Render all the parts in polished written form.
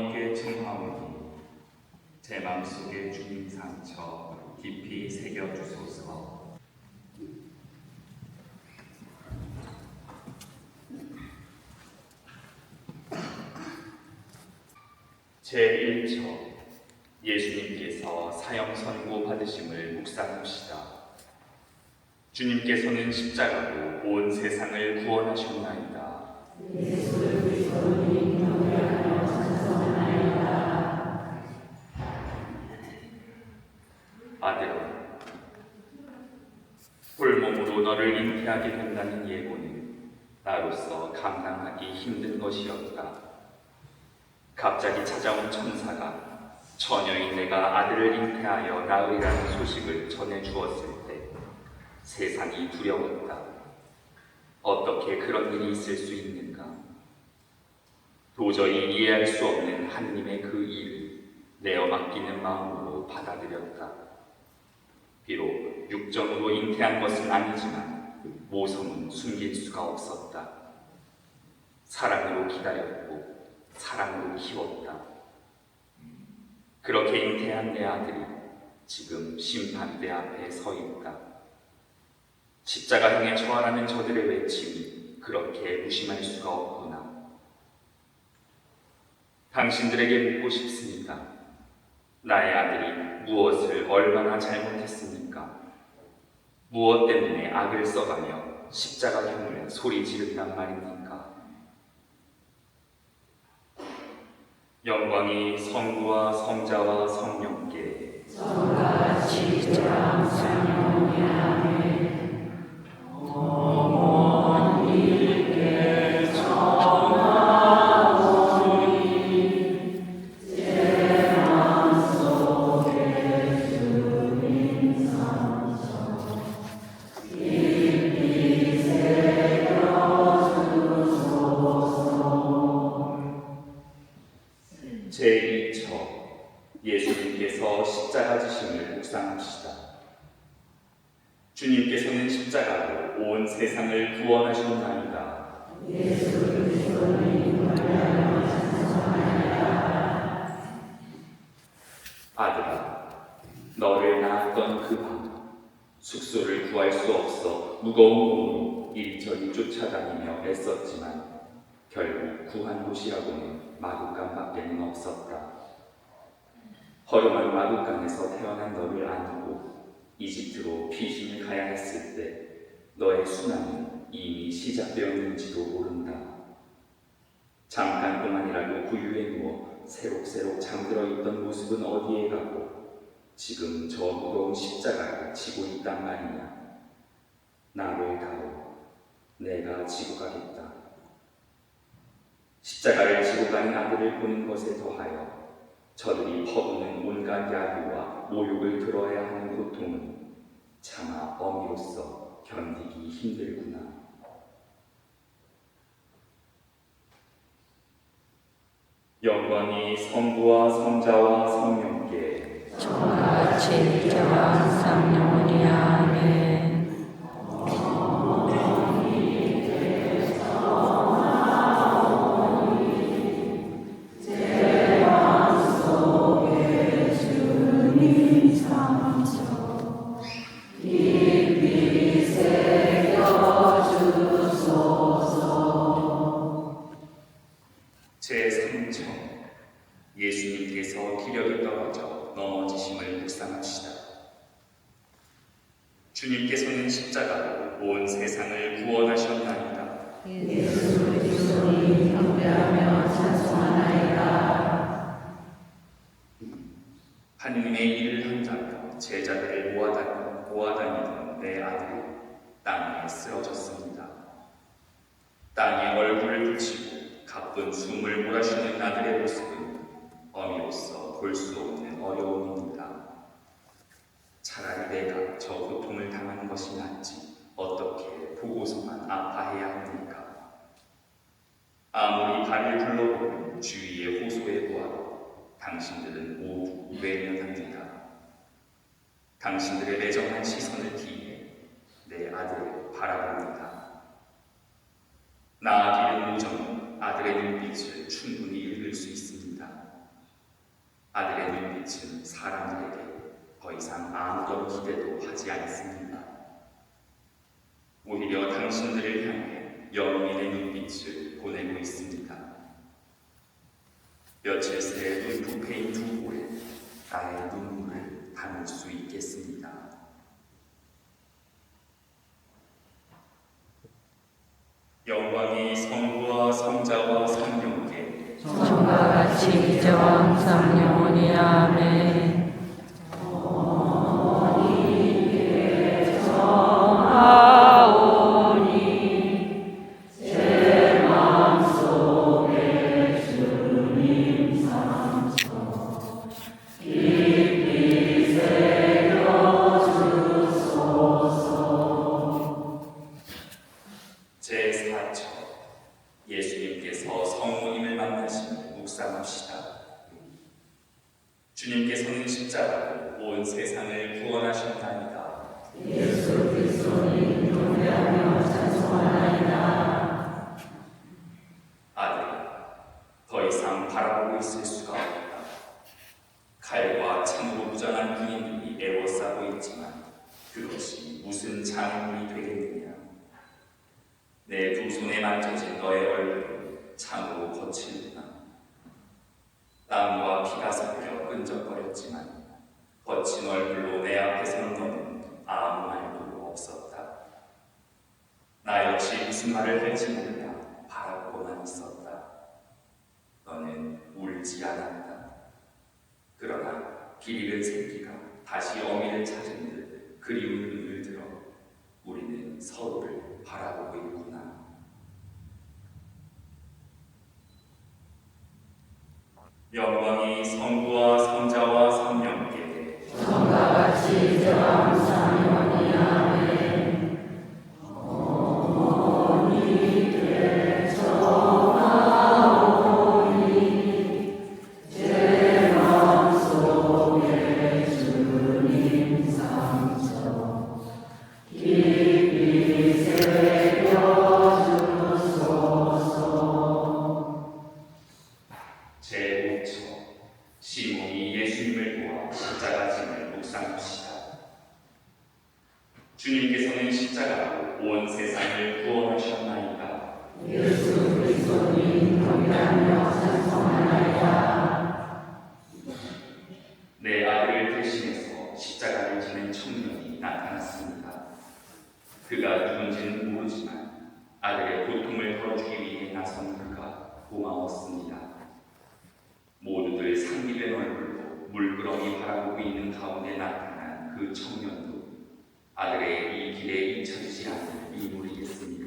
어머니께 청하오니 제 마음속에 주님 상처 깊이 새겨주소서. 제1처 예수님께서 사형 선고 받으심을 묵상합시다. 주님께서는 십자가로 온 세상을 구원하셨나이다. 아들아, 홀몸으로 너를 잉태하게 된다는 예고는 나로서 감당하기 힘든 것이었다. 갑자기 찾아온 천사가 처녀인 내가 아들을 잉태하여 낳으리라는 소식을 전해주었을 때 세상이 두려웠다. 어떻게 그런 일이 있을 수 있는가? 도저히 이해할 수 없는 하느님의 그 일을 내어 맡기는 마음으로 받아들였다. 비록 육정으로 잉태한 것은 아니지만 모성은 숨길 수가 없었다. 사랑으로 기다렸고 사랑으로 키웠다. 그렇게 잉태한 내 아들이 지금 심판대 앞에 서 있다. 십자가형에 처하라는 저들의 외침이 그렇게 무심할 수가 없구나. 당신들에게 묻고 싶습니다. 나의 아들이 무엇을 얼마나 잘못했습니까? 무엇 때문에 악을 써가며 십자가형을 소리 지른단 말입니까? 영광이 성부와 성자와 성령께 저같이 장성하오니 아멘. 어머니께 청하오니 제 맘속에 주님 상처 깊이 새겨주소서. 제2처 예수님께서 십자가 지심을 묵상합시다. 주님께서는 십자가로 온 세상을 구원하셨나이다. 예수 그리스도를 인하여 찬송하리라. 아들아, 너를 낳았던 그 밤 숙소를 구할 수 없어 무거운 몸으로 이리저리 쫓아다니며 애썼지만 결국 구한 곳이라고는 마구간밖에는 없었다. 허름한 마구간에서 태어난 너를 안고 이집트로 피신을 가야 했을 때 너의 순환은 이미 시작되었는지도 모른다. 잠깐 동안이라도 구유에 누워 새록새록 잠들어 있던 모습은 어디에 가고 지금 저 무거운 십자가를 지고 있단 말이냐. 나를 다오, 내가 지고 가겠다. 십자가를 지고 가는 아들을 보는 것에 더하여 저들이 퍼부는 온갖 야유와 모욕을 들어야 하는 고통은 차마 어미로서 견디기 힘들구나. 영광이 성부와 성자와 성령께 저같이 항상 영원히 아멘. 제3처 예수님께서 기력이 떨어져 넘어지심을 묵상합시다. 주님께서는 십자가로 온 세상을 구원하셨나이다. 예수 그리스도를 경배하며 찬송하나이다. 하느님의 일을 한다며 제자들을 모아다니던 내 아들이 땅에 쓰러졌습니다. 땅에 얼굴을 붙이고 가쁜 숨을 몰아쉬는 아들의 모습은 어미로서 볼 수 없는 어려움입니다. 차라리 내가 저 고통을 당하는 것이 낫지 어떻게 보고서만 아파해야 합니까? 아무리 발을 둘러보면 주위에 호소해 보아도 당신들은 모두 외면합니다. 당신들의 매정한 시선을 기해 내 아들을 바라봅니다. 나아기는 우정은 아들의 눈빛을 충분히 읽을 수 있습니다. 아들의 눈빛은 사람들에게 더 이상 아무런 기대도 하지 않습니다. 오히려 당신들을 향해 영민의 눈빛을 보내고 있습니다. 며칠 새 눈부패인 두 볼에 나의 눈물을 담을 수 있겠습니다. 영광이 성부와 성자와 성령께 전과 같이 이제와 항상 영원히 아멘. 제4처 예수님께서 성모님을 만나심을 묵상합시다. 주님께서는 십자가로 온 세상을 구원하셨나이다. 예수 그리스도님 경배하며 찬송하나이다. 아들아, 더 이상 바라보고 있을 수가 없다. 칼과 창으로 무장한 군인들이 애워싸고 있지만 그것이 무슨 장애물이 되겠느냐. 내 두 손에 만져진 너의 얼굴은 참으로 거칠구나. 땀과 피가 섞여 끈적거렸지만 거친 얼굴로 내 앞에 선 너는 아무 말도 없었다. 나 역시 무슨 말을 할지 몰라 바라보고만 있었다. 너는 울지 않았다. 그러나 길 잃은 새끼가 다시 어미를 찾은 듯 그리운 눈을 들어 우리는 서로를 바라보고 있구나. 영광이 성부와 성자와 성령께 전과 같이 이제와 항상 영원히 아멘. 제 마음속에 주님 상처 깊이 새겨주소서. 제5처 시몬이 예수님을 도와 십자가 짐을 묵상합시다. 주님께서는 십자가로 온 세상을 구원하셨나이다. 예수 그리스도님 경배하며 찬송하나이다. 내 아들을 대신해서 십자가를 지는 청년이 나타났습니다. 그가 누군지는 모르지만 아들의 고통을 덜어주기 위해 나선 그가 고마웠습니다. 모두들 상기된 얼굴로 물끄러미 바라보고 있는 가운데 나타난 그 청년도 아들의 이 길에 잊혀지지 않을 인물이겠습니다.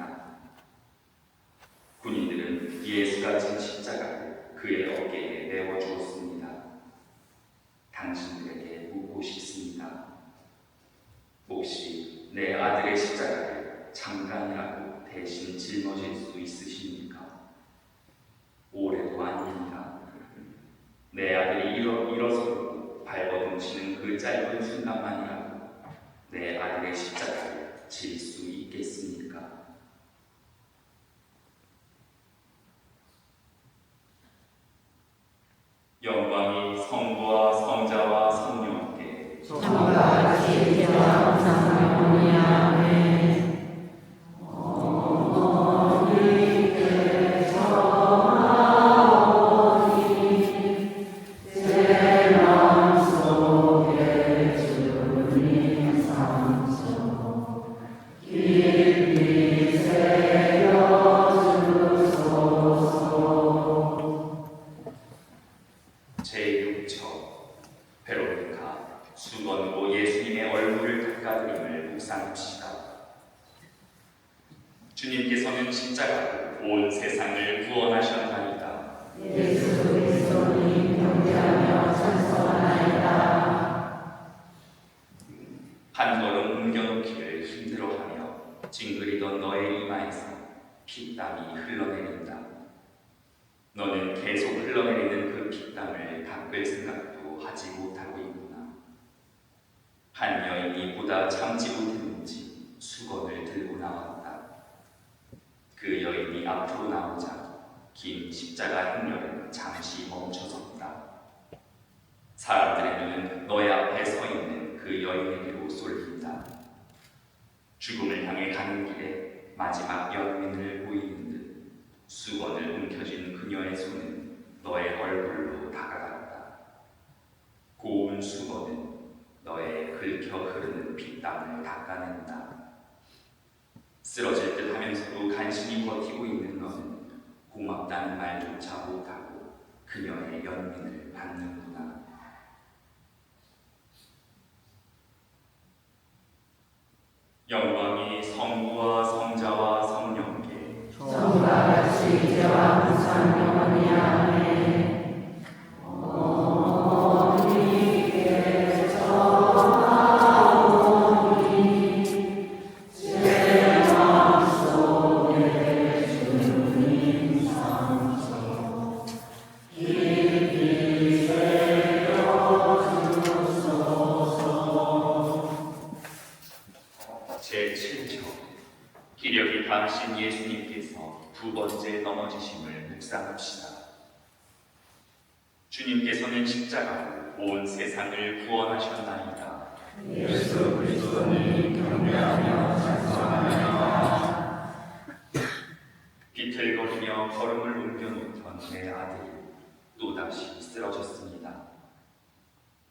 군인들은 예수가 진 십자가를 그의 어깨에 메워주었습니다. 당신들에게 묻고 싶습니다. 혹시 내 아들의 십자가를 잠깐이라도 대신 짊어질 수 있으십니까? 오래도 아닙니다. 내 아들이 일어서고 발버둥치는 그 짧은 순간만이라도 내 아들의 십자가를 질 수 있겠습니까? 영광이 성부와 성자와 성령께 전과 같이 이제와 항상 영원히 아멘. 제 마음속에 주님 상처 깊이 새겨주소서. 제6처 베로니카 수건으로 예수님의 얼굴을 닦아드림을 묵상합시다. 주님께서는 십자가로 온 세상을 구원하셨나이다. 예수 그리스도님 경배하며 찬송하나이다. 한 걸음 옮겨놓기를 힘들어하며 징그리던 너의 이마에서 피땀이 흘러내린다. 너는 계속 흘러내리는 그 피땀을 닦을 생각도 하지 못하고 있구나. 한 여인이 보다 참지 못했는지 수건을 들고 나왔다. 그 여인이 앞으로 나오자 긴 십자가 행렬은 잠시 멈춰섰다. 아들은 너의 앞에 서 있는 그 여인에게로 쏠린다. 죽음을 향해 가는 길에 마지막 연민을 보이는 듯 수건을 움켜쥔 그녀의 손은 너의 얼굴로 다가갔다. 고운 수건은 너의 긁혀 흐르는 핏땀을 닦아낸다. 쓰러질 듯 하면서도 간신히 버티고 있는 너는 고맙다는 말조차 못하고 그녀의 연민을 받는구나. 영광이 성부와 성자와 성령께 처음과 같이 이제와 항상 영원히 아멘. 제7조 기력이 다하신 예수님께서 두 번째 넘어지심을 묵상합시다. 주님께서는 십자가로 온 세상을 구원하셨나이다. 예수 그리스도님 경배하며 찬송합니다. 비틀거리며 걸음을 옮겨놓던 내 아들이 또다시 쓰러졌습니다.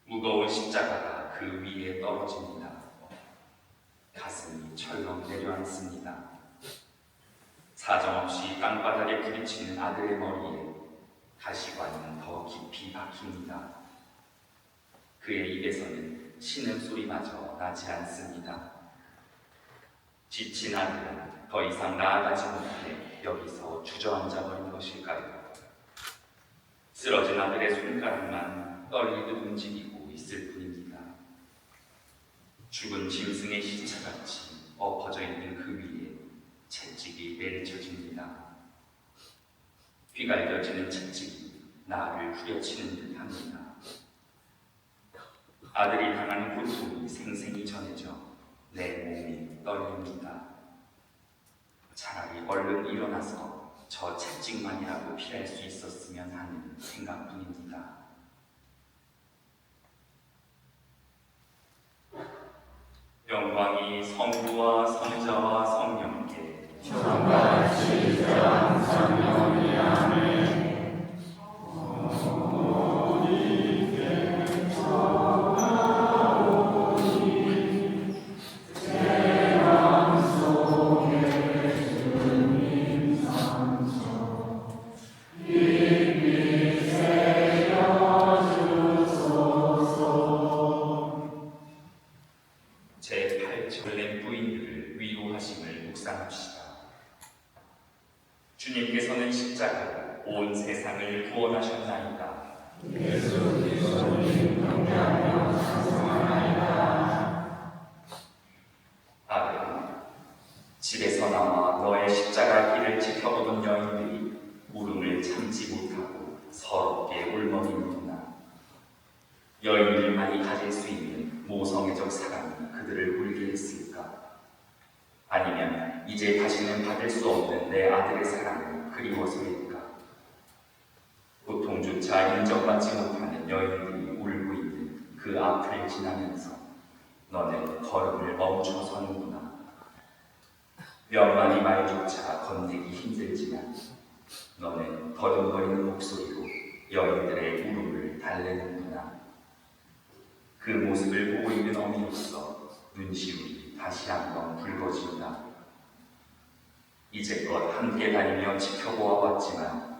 무거운 십자가가 그 위에 떨어집니다. 가슴이 철렁 내려앉습니다. 사정없이 땅바닥에 부딪히는 아들의 머리에 가시관은 더 깊이 박힙니다. 그의 입에서는 신음소리마저 나지 않습니다. 지친 아들은 더 이상 나아가지 못해 여기서 주저앉아 버린 것일까요? 쓰러진 아들의 손가락만 떨리듯 움직이고 있을 뿐입니다. 죽은 짐승의 시체같이 엎어져 있는 그 위에 채찍이 내리쳐집니다. 휘갈겨지는 채찍이 나를 후려치는 듯 합니다. 아들이 당하는 고통이 생생히 전해져 내 몸이 떨립니다. 차라리 얼른 일어나서 저 채찍만이라도 피할 수 있었으면 하는 생각뿐입니다. 영광이 성부와 성자와 성령께 처음과 같이 이제와 항상 영원히 아멘. 제8절의 부인들을 위로하심을 묵상합시다. 주님께서는 십자가로 온 세상을 구원하셨나이다. 예수 그리스도님 경배하며 찬송합니다. 아들아, 집에서 나와 너의 십자가 길을 지켜보던 여인들이 울음을 참지 못하고 서럽게 울먹이는구나. 여인들만이 가질 수 있는 모성애적 사랑이 그들을 울게 했을까? 아니면 이제 다시는 받을 수 없는 내 아들의 사랑을 그리워서일까? 고통조차 인정받지 못하는 여인들이 울고 있는 그 앞을 지나면서 너는 걸음을 멈춰서는구나. 몇 마디 말조차 건네기 힘들지만 너는 더듬거리는 목소리로 여인들의 울음을 달래는구나. 그 모습을 보고 있는 어미로서 눈시울이 다시 한번 붉어진다. 이제껏 함께 다니며 지켜보아 왔지만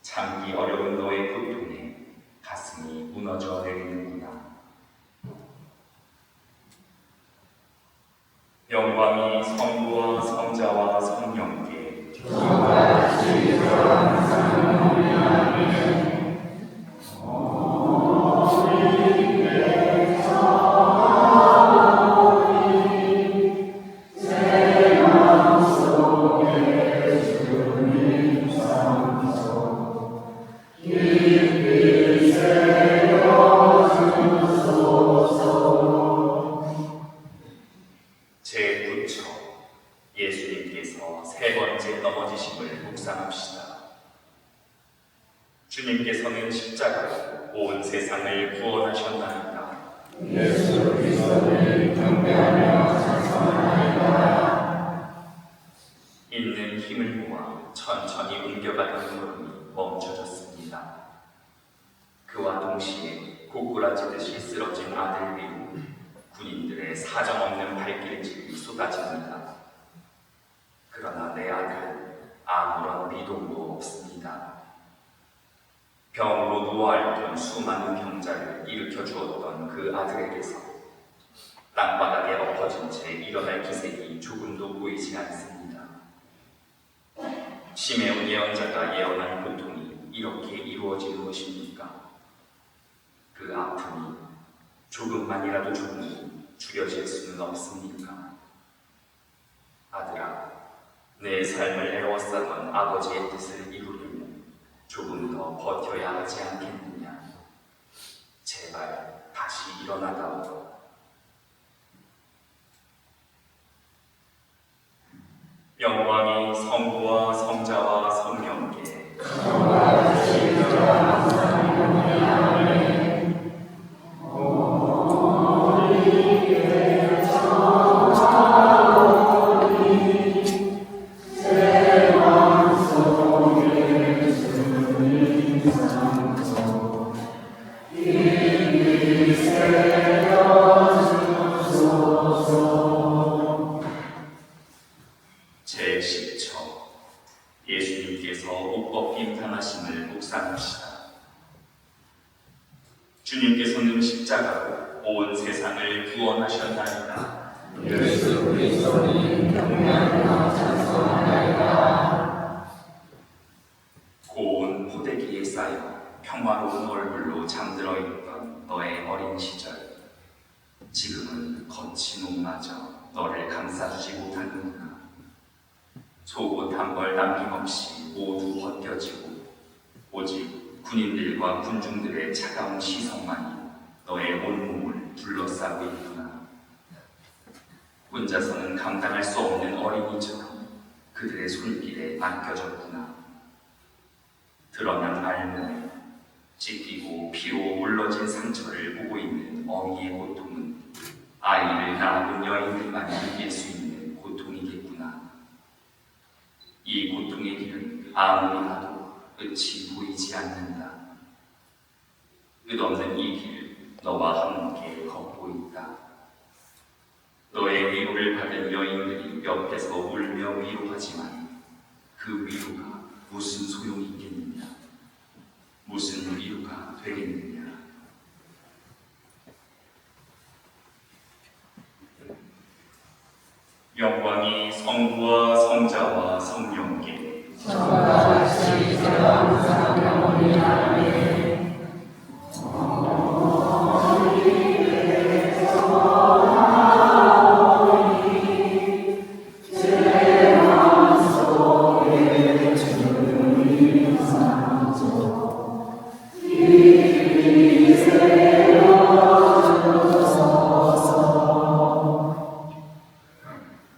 참기 어려운 너의 고통에 가슴이 무너져 내리는구나. 영광이 성부와 성자와 성령께 처음과 같이 이제와 항상 영원히 아멘. 제9초 예수님께서 세 번째 넘어지심을 묵상합시다. 주님께서는 십자가로 온 세상을 구원하셨나이다. 예수 그리스도를 경배하며 찬송하나이다. 있는 힘을 모아 천천히 옮겨가던 걸음이 멈춰졌습니다. 그와 동시에 고꾸라지듯이 쓰러진 아들 위로 군인들의 사정없는 발길질이 쏟아집니다. 그러나 내 아들은 아무런 미동도 없습니다. 병으로 누워있던 수많은 병자를 일으켜 주었던 그 아들에게서 땅바닥에 엎어진 채 일어날 기색이 조금도 보이지 않습니다. 시메온 예언자가 예언한 고통이 이렇게 이루어지는 것입니까? 그 아픔이 조금만이라도 조금 줄여질 수는 없습니까? 아들아, 내 삶을 애워싸던 아버지의 뜻을 이루려면 조금 더 버텨야 하지 않겠느냐? 제발 다시 일어나다오. 영광이 성부와 성자와 성령께 제10처 예수님께서 옷벗김 당하심을 묵상합시다. 주님께서는 십자가로 온 세상을 구원하셨나이다. 예수 그리스도를 경배하며 찬송하나이다. 고운 포대기에 쌓여 평화로운 얼굴로 잠들어 있던 너의 어린 시절, 지금은 거친 옷마저 너를 감싸주지 못하는구나. 속옷 한 벌 남김없이 모두 벗겨지고 오직 군인들과 군중들의 차가운 시선만이 너의 온몸을 둘러싸고 있구나. 혼자서는 감당할 수 없는 어린이처럼 그들의 손길에 맡겨졌구나. 드러난 알몸에 찢기고 피로 물러진 상처를 보고 있는 어미의 고통은 아이를 낳아본 여인들만이 느낄 수 있는 고통이겠구나. 이 고통의 길은 아무리 가도 끝이 보이지 않는다. 끝없는 이 길을 너와 함께 걷고 있다. 너의 위로를 받은 여인들이 옆에서 울며 위로하지만 그 위로가 무슨 소용이 있겠느냐? 무슨 위로가 되겠느냐? 영광이 성부와 성자와 성령께 저와 같이 이제와 항상 영원히 아멘.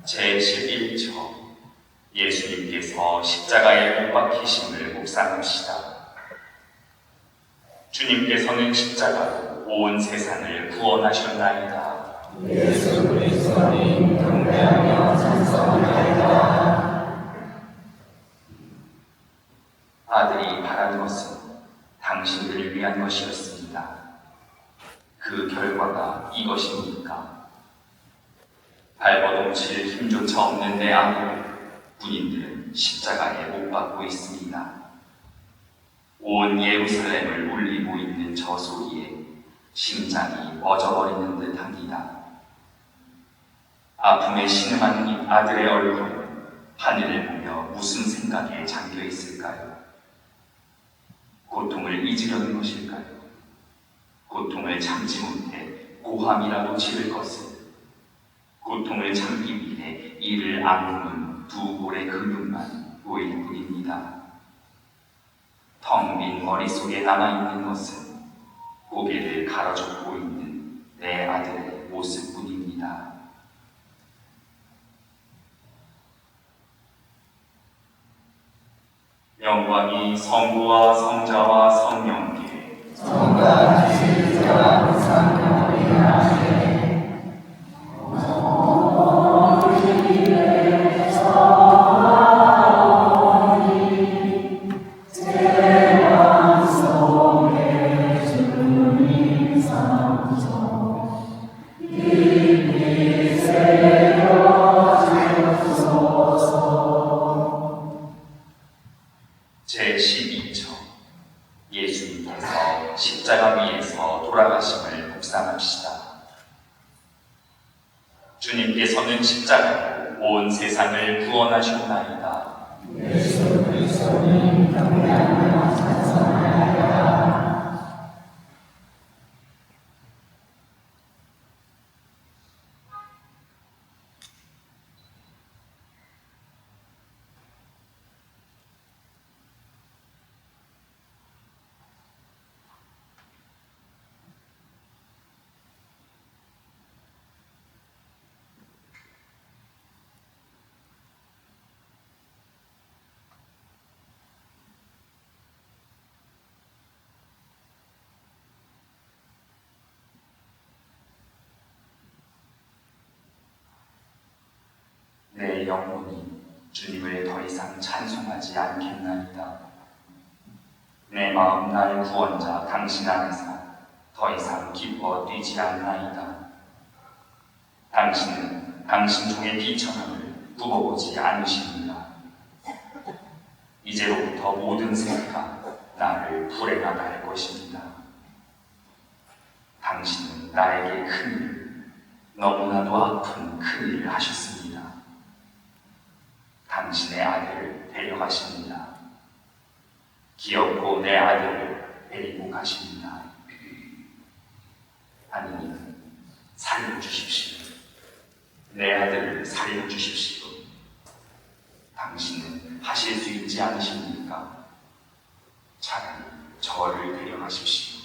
제11처 예수님께서 십자가에 못 박히심을 묵상합시다. 주님께서는 십자가로 온 세상을 구원하셨나이다. 예수 그리스도를 경배하며 찬송하나이다. 아들이 바란 것은 당신들을 위한 것이었습니다. 그 결과가 이것입니까? 발버둥칠 힘조차 없는 내 아들을 군인들은 십자가에 못 박고 있습니다. 온 예루살렘을 울리고 있는 저 소리에 심장이 멎어버리는 듯합니다. 아픔에 신음하는 이 아들의 얼굴은 하늘을 보며 무슨 생각에 잠겨 있을까요? 고통을 잊으려는 것일까요? 고통을 참지 못해 고함이라도 지를 것을, 고통을 참기 위해 이를 악물는 두 볼의 근육만 보일 뿐입니다. 텅 빈 머릿속에 남아있는 것은 고개를 가로젓고 있는 내 아들의 모습뿐입니다. 영광이 성부와 성자와 성령께 성과 십자가 위에서 돌아가심을 묵상합시다. 주님께서는 십자가로 온 세상을 구원하셨나이다. 예수 그리스도는 경배하며 찬송하나이다. 내 영혼이 주님을 더 이상 찬송하지 않겠나이다. 내 마음 나의 구원자 당신 안에서 더 이상 기뻐 뛰지 않나이다. 당신은 당신 종의 비천함을 두어보지 않으십니다. 이제로부터 모든 세계가 나를 불에 나갈 것입니다. 당신은 나에게 큰일, 너무나도 아픈 큰일을 하셨습니다. 당신의 아들을 데려가십니다. 귀엽고 내 아들을 데리고 가십니다. 하느님, 살려주십시오. 내 아들을 살려주십시오. 당신은 하실 수 있지 않으십니까? 차라리 저를 데려가십시오.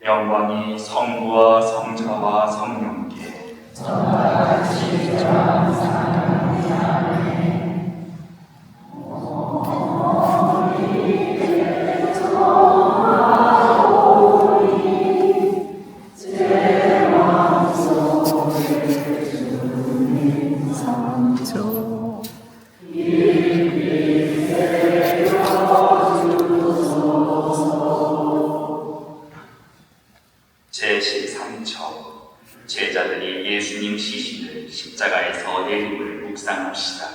영광이 성부와 성자와 성령께 저와 같이 저와 사랑하네. 제13처 제자들이 예수님 시신을 십자가에서 내림을 묵상합시다.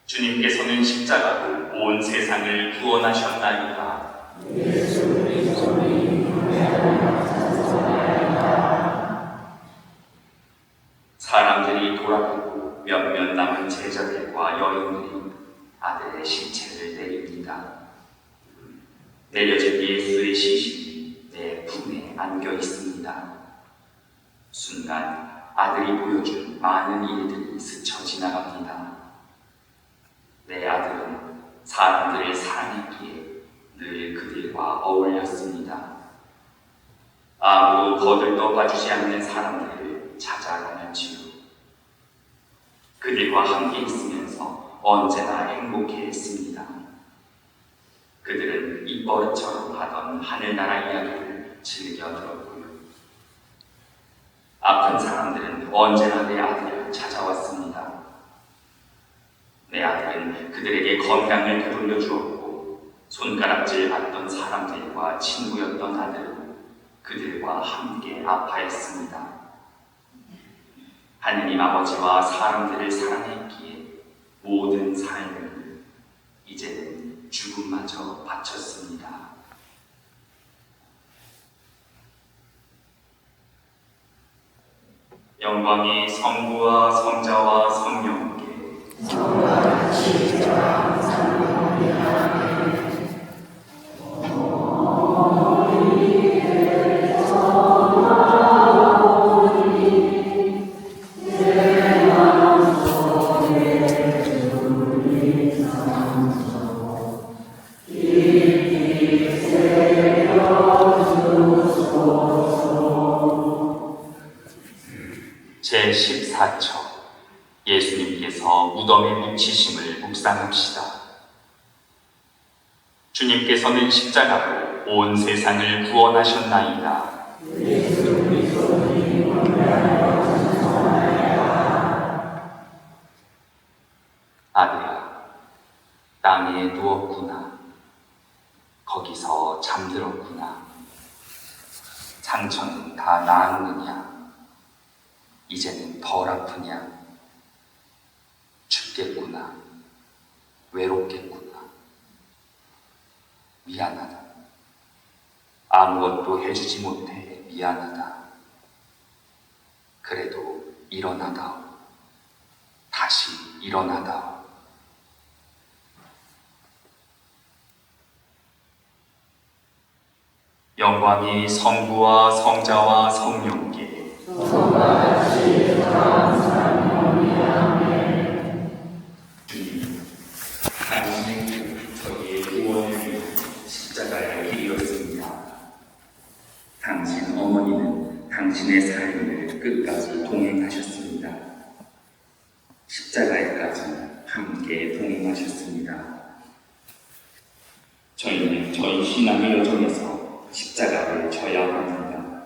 주님께서는 십자가로 온 세상을 구원하셨나이다. 예수 그리스도는 경배하며 찬송하나이다. 사람들이 돌아가고 몇몇 남은 제자들과 여인들이 아들의 신체를 내립니다. 내려진 예수의 시신이 내 품에 안겨 있습니다. 순간 아들이 보여준 많은 일들이 스쳐 지나갑니다. 내 아들은 사람들을 사랑했기에 늘 그들과 어울렸습니다. 아무도 거들떠 봐주지 않는 사람들을 찾아다녔지요. 그들과 함께 있으면서 언제나 행복해했습니다. 그들은 입버릇처럼 하던 하늘나라 이야기를 즐겨 들었고요. 아픈 사람들은 언제나 내 아들을 찾아왔습니다. 내 아들은 그들에게 건강을 되돌려 주었고, 손가락질 받던 사람들과 친구였던 아들은 그들과 함께 아파했습니다. 하느님 아버지와 사람들을 사랑했기에 모든 삶을 이제는 죽음마저 바쳤습니다. 영광이 성부와 성자와 성령께 저와 같이 저와 사랑하네. 제14처 예수님께서 무덤에 묻히심을 묵상합시다. 주님께서는 십자가로 온 세상을 구원하셨나이다. 예수 그리스도는 경배하며 찬송하나이다. 아들아, 땅에 누웠구나. 거기서 잠들었구나. 상처는 다 나았느냐? 이제는 덜 아프냐? 죽겠구나. 외롭겠구나. 미안하다. 아무것도 해주지 못해 미안하다. 그래도 일어나다오. 다시 일어나다오. 영광이 성부와 성자와 성령께 주님, 당신의 저희의 구원을 위해 십자가에 이르렀습니다. 당신 어머니는 당신의 삶을 끝까지 동행하셨습니다. 십자가에까지 함께 동행하셨습니다. 저희는 저희 신앙의 여정에서 십자가를 져야 합니다.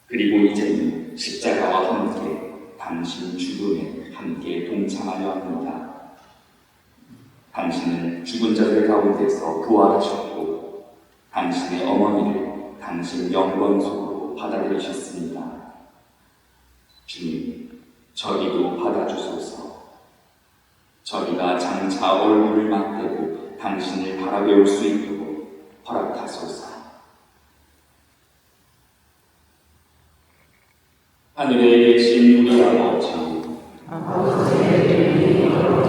그리고 이제는 십자가와 함께 당신 죽음에 함께 동참하려 합니다. 당신은 죽은 자들 가운데서 부활하셨고 당신의 어머니를 당신 영광 속으로 받아들이셨습니다. 주님, 저희도 받아주소서. 저희가 장차 얼굴을 맞대고 당신을 바라볼 수 있도록 허락하소서. 하늘에 계신 우리 아버지, 아버지의 이름으로